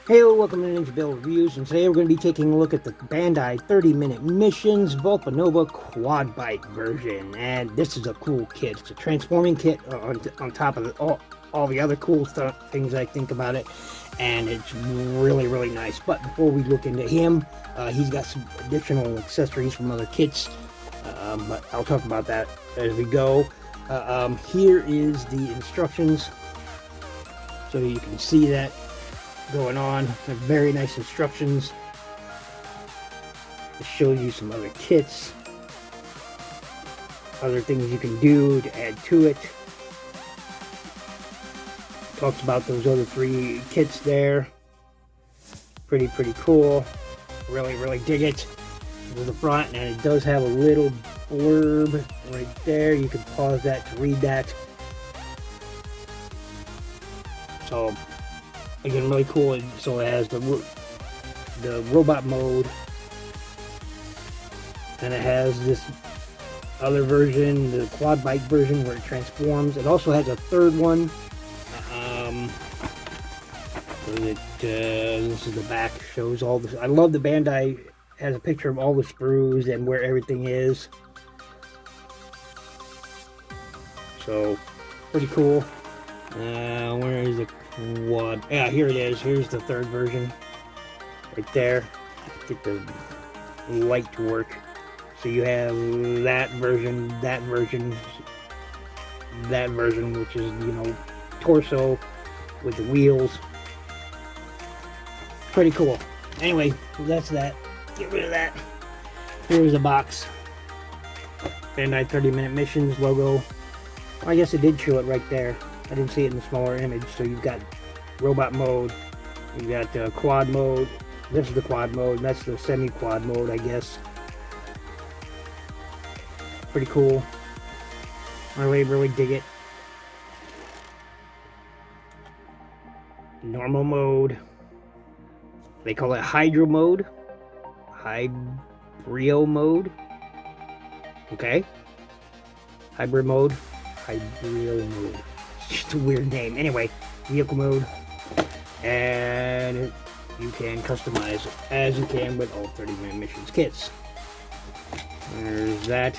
Hey, welcome to Ninja Bill Reviews, and today we're going to be taking a look at the Bandai 30-minute missions Volpanova Quadbike version. And this is a cool kit. It's a transforming kit on top of all the other cool things I think about it. And it's really, really nice. But before we look into him, he's got some additional accessories from other kits. But I'll talk about that as we go. Here is the instructions, so you can see that going on. Very nice instructions. It shows you some other kits, other things you can do to add to it. Talks about those other 3 kits there. Pretty cool. Really dig it. To the front, and it does have a little blurb right there. You can pause that to read that. So again, really cool. So it has the robot mode, and it has this other version, the quad bike version, where it transforms. It also has a third one. This is the back. Shows all this. I love the Bandai has a picture of all the screws and where everything is. So pretty cool. Where is the quad? Yeah, here it is. Here's the third version right there. Get the light to work. So you have that version, which is, you know, torso with the wheels. Pretty cool. Anyway, that's that. Get rid of that. Here's the box. Bandai 30-minute missions logo. Well, I guess it did show it right there. I didn't see it in the smaller image. So you've got robot mode. You've got quad mode. This is the quad mode. That's the semi-quad mode, I guess. Pretty cool. Really dig it. Normal mode. They call it hydro mode. Hybrio mode. Okay. Hybrid mode. Hybrio mode. It's just a weird name. Anyway, vehicle mode. And you can customize it as you can with all 30-minute missions kits. There's that.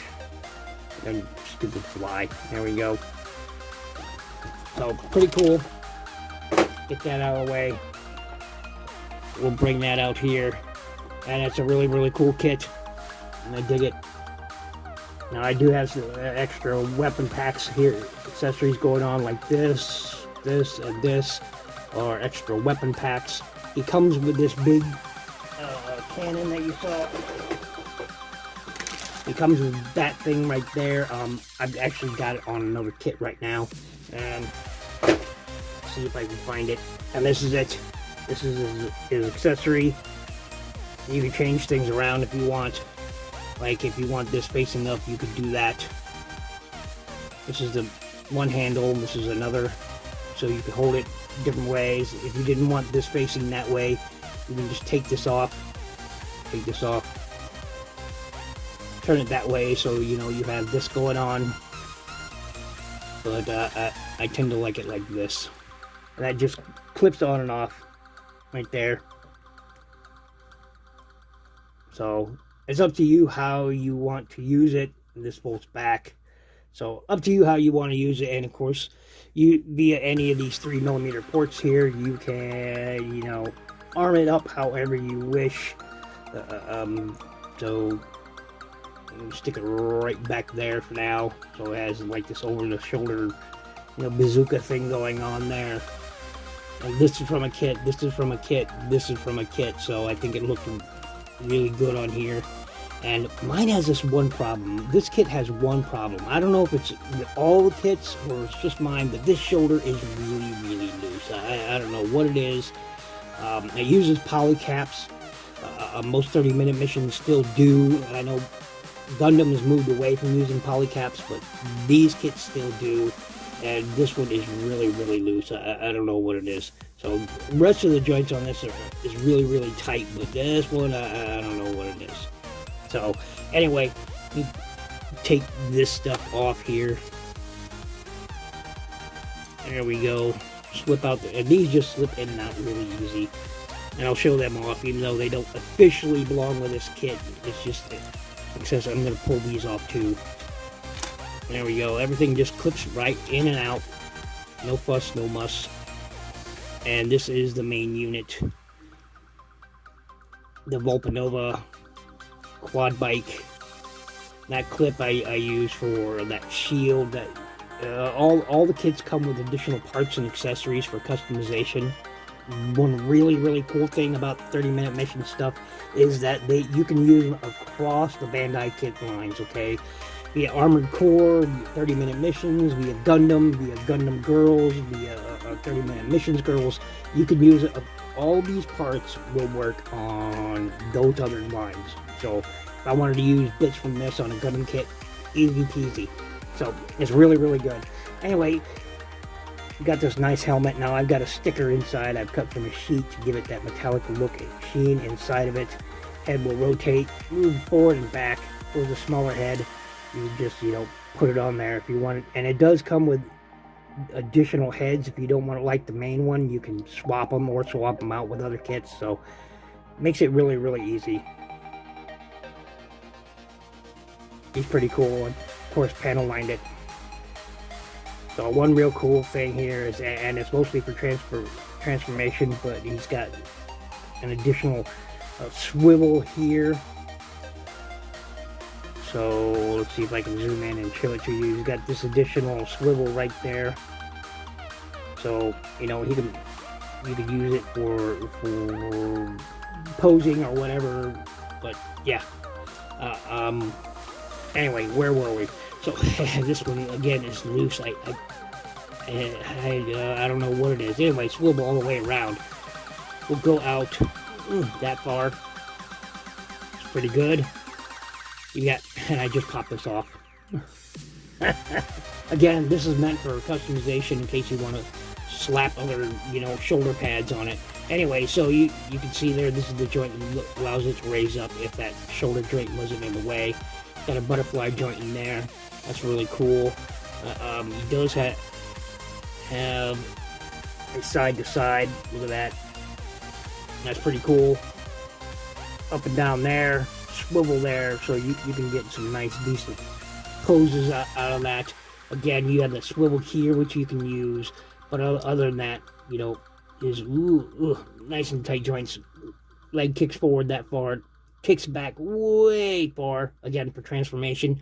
And stupid fly. There we go. So, pretty cool. Get that out of the way. We'll bring that out here. And it's a really cool kit. And I dig it. Now I do have some extra weapon packs here. Accessories going on like this, and this. Or extra weapon packs. He comes with this big cannon that you saw. He comes with that thing right there. I've actually got it on another kit right now. And see if I can find it. And this is it. This is his accessory. You can change things around if you want. Like if you want this facing up, you could do that. This is the one handle, this is another. So you can hold it different ways. If you didn't want this facing that way, you can just take this off. Take this off. Turn it that way so you know you have this going on. But I tend to like it like this. And that just clips on and off right there. So it's up to you how you want to use it. This bolts back. So up to you how you want to use it. And of course, you via any of these 3mm ports here, you can, you know, arm it up however you wish. So stick it right back there for now. So it has like this over the shoulder, you know, bazooka thing going on there. And this is from a kit, this is from a kit, this is from a kit, so I think it looked really good on here. And mine has this one problem. This kit has one problem. I don't know if it's all the kits or it's just mine, but this shoulder is really loose. I don't know what it is. It uses poly caps. Most 30-minute missions still do. I know Gundam has moved away from using poly caps, but these kits still do. And this one is really loose. I don't know what it is. So the rest of the joints on this is really tight, but this one I don't know what it is. So anyway, you take this stuff off here. There we go. Slip out there, and these just slip in and out really easy. And I'll show them off, even though they don't officially belong with this kit. It's just accessory. I'm going to pull these off too. There we go. Everything just clips right in and out. No fuss, no muss. And this is the main unit. The Volpanova Quadbike. That clip I use for that shield. That all the kits come with additional parts and accessories for customization. One really cool thing about 30-minute mission stuff is that you can use them across the Bandai kit lines, okay? Via Armored Core, via 30-minute missions, via Gundam Girls, via 30-minute missions girls. You can use it. All these parts will work on those other lines. So if I wanted to use bits from this on a Gundam kit, easy peasy. So it's really good. Anyway, we got this nice helmet. Now I've got a sticker inside I've cut from a sheet to give it that metallic look sheen inside of it. Head will rotate, move forward and back. For the smaller head, you just, put it on there if you want it. And it does come with additional heads. If you don't want to like the main one, you can swap them or swap them out with other kits. So it makes it really easy. He's pretty cool, and of course panel lined it. So one real cool thing here is, and it's mostly for transformation, but he's got an additional swivel here. So let's see if I can zoom in and show it to you. He's got this additional swivel right there. So you can use it for posing or whatever. But yeah. Anyway, where were we? So this one again is loose. I don't know what it is. Anyway, swivel all the way around. We'll go out that far. It's pretty good. And I just popped this off. Again, this is meant for customization in case you want to slap other, shoulder pads on it. Anyway, so you can see there, this is the joint that allows it to raise up if that shoulder joint wasn't in the way. Got a butterfly joint in there. That's really cool. He does have a side to side. Look at that. That's pretty cool. Up and down there. Swivel there, so you can get some nice decent poses out of that. Again, you have the swivel here which you can use, but other than that, is nice and tight joints. Leg kicks forward that far, kicks back way far, again for transformation.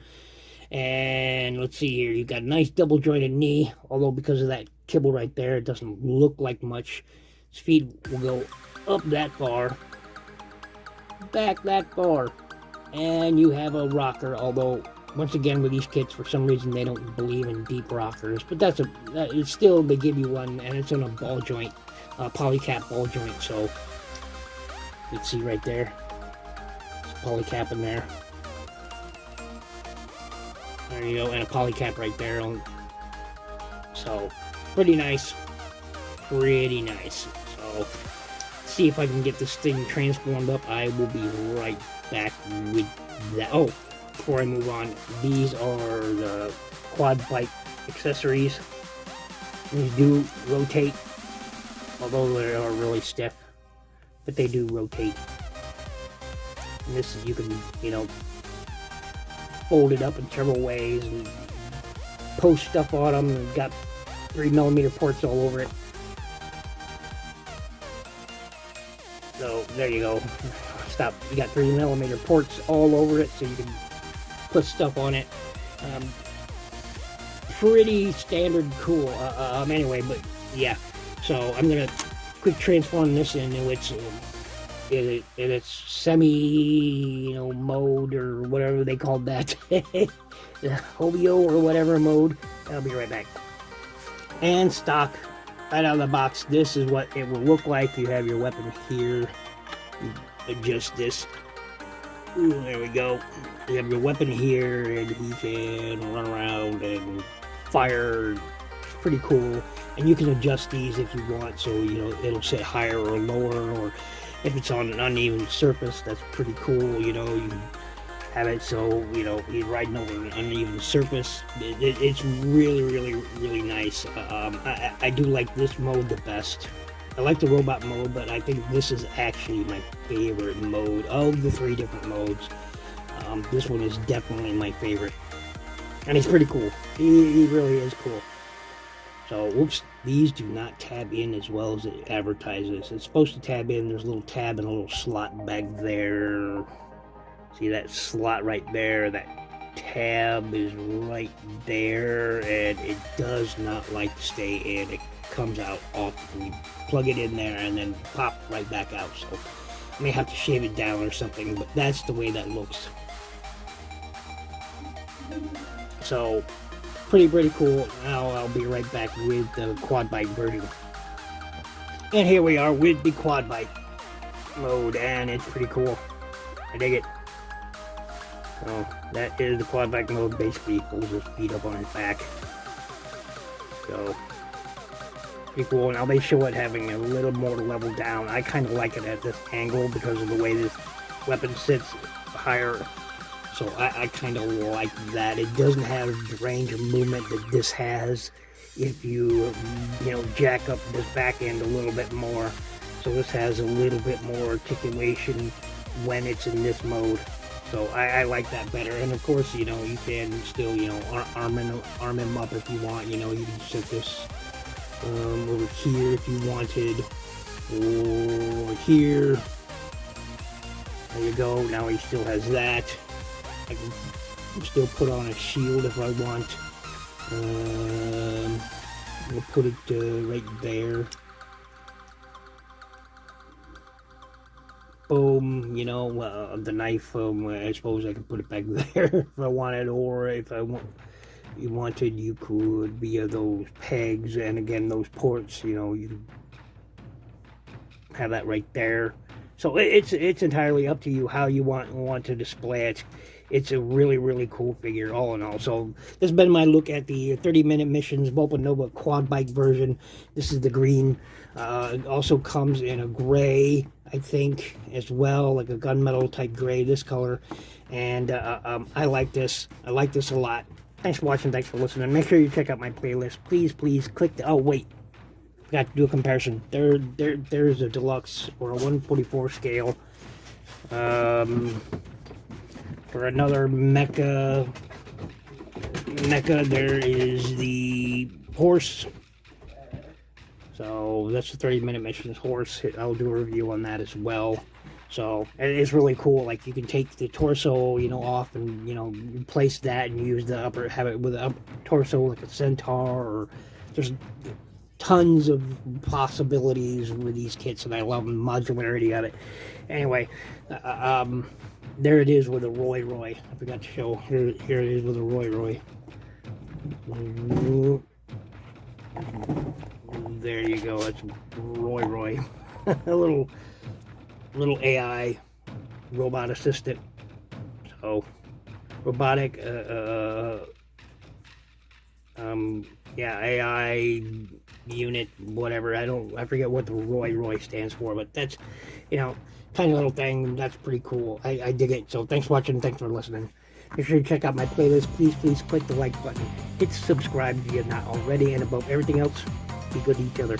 And let's see here, you've got a nice double jointed knee, although because of that kibble right there, it doesn't look like much. His feet will go up that far, back that far, and you have a rocker. Although once again with these kits, for some reason they don't believe in deep rockers, but it's still, they give you one, and it's on a ball joint, polycap ball joint. So you can see right there, it's a polycap in there. There you go, and a polycap right there. So pretty nice. So see if I can get this thing transformed up. I will be right back with that. Oh, before I move on, these are the quad bike accessories. These do rotate, although they are really stiff, but they do rotate. And this, you can, fold it up in several ways and post stuff on them, and got 3mm ports all over it. So there you go. Stop. You got 3mm ports all over it, so you can put stuff on it. Pretty standard cool. Anyway, but yeah. So I'm gonna quick transform this into its semi, mode or whatever they called that, Hobio or whatever mode. I'll be right back. And stock, right out of the box, this is what it will look like. You have your weapon here. You adjust this. Ooh, there we go. You have your weapon here, and he can run around and fire. It's pretty cool. And you can adjust these if you want, so it'll sit higher or lower, or if it's on an uneven surface, that's pretty cool. You can have it so you're riding over an uneven surface. It's really nice. I do like this mode the best. I like the robot mode, but I think this is actually my favorite mode of the 3 different modes. This one is definitely my favorite. And he's pretty cool. He really is cool. So, whoops, these do not tab in as well as it advertises. It's supposed to tab in. There's a little tab and a little slot back there. See that slot right there? That tab is right there, and it does not like to stay in. It comes out often. You plug it in there and then pop right back out. So, I may have to shave it down or something, but that's the way that looks. So, pretty cool. Now I'll be right back with the Quadbike version. And here we are with the Quadbike mode, and it's pretty cool. I dig it. So, that is the Quadbike mode. Basically, pulls his feet up on his back. So, pretty cool. And I'll be sure it having a little more level down. I kind of like it at this angle because of the way this weapon sits higher. So I kind of like that. It doesn't have the range of movement that this has if you jack up this back end a little bit more. So this has a little bit more articulation when it's in this mode. So I like that better. And of course, you can still, arm him up if you want. You can set this over here if you wanted. Or here. There you go. Now he still has that. I can still put on a shield if I want. I'll put it right there. Boom, the knife, I suppose I could put it back there if I wanted, or if you wanted, you could via those pegs, and again, those ports, you have that right there. So it's entirely up to you how you want to display it. It's a really cool figure, all in all. So this has been my look at the 30-minute missions Volpanova Quadbike version. This is the green. It also comes in a gray, I think, as well, like a gunmetal type gray, this color. And I like this. I like this a lot. Thanks for watching. Thanks for listening. Make sure you check out my playlist. Please click the... Oh, wait. Forgot to do a comparison. There's a deluxe or a 144 scale. For another mecha, there is the horse. So that's the 30-minute missions horse. I'll do a review on that as well. So it's really cool. Like, you can take the torso, off and, replace that and use the upper, have it with the upper torso like a centaur, or there's tons of possibilities with these kits, and I love the modularity of it. Anyway, there it is with a Roy. I forgot to show. Here it is with a Roy. There you go. That's Roy. A little AI robot assistant. So robotic. AI unit, whatever. I forget what the Roy stands for, but that's, tiny little thing. That's pretty cool. I dig it. So thanks for watching. Thanks for listening. Make sure you check out my playlist. Please click the like button. Hit subscribe if you have not already. And above everything else, be good to each other.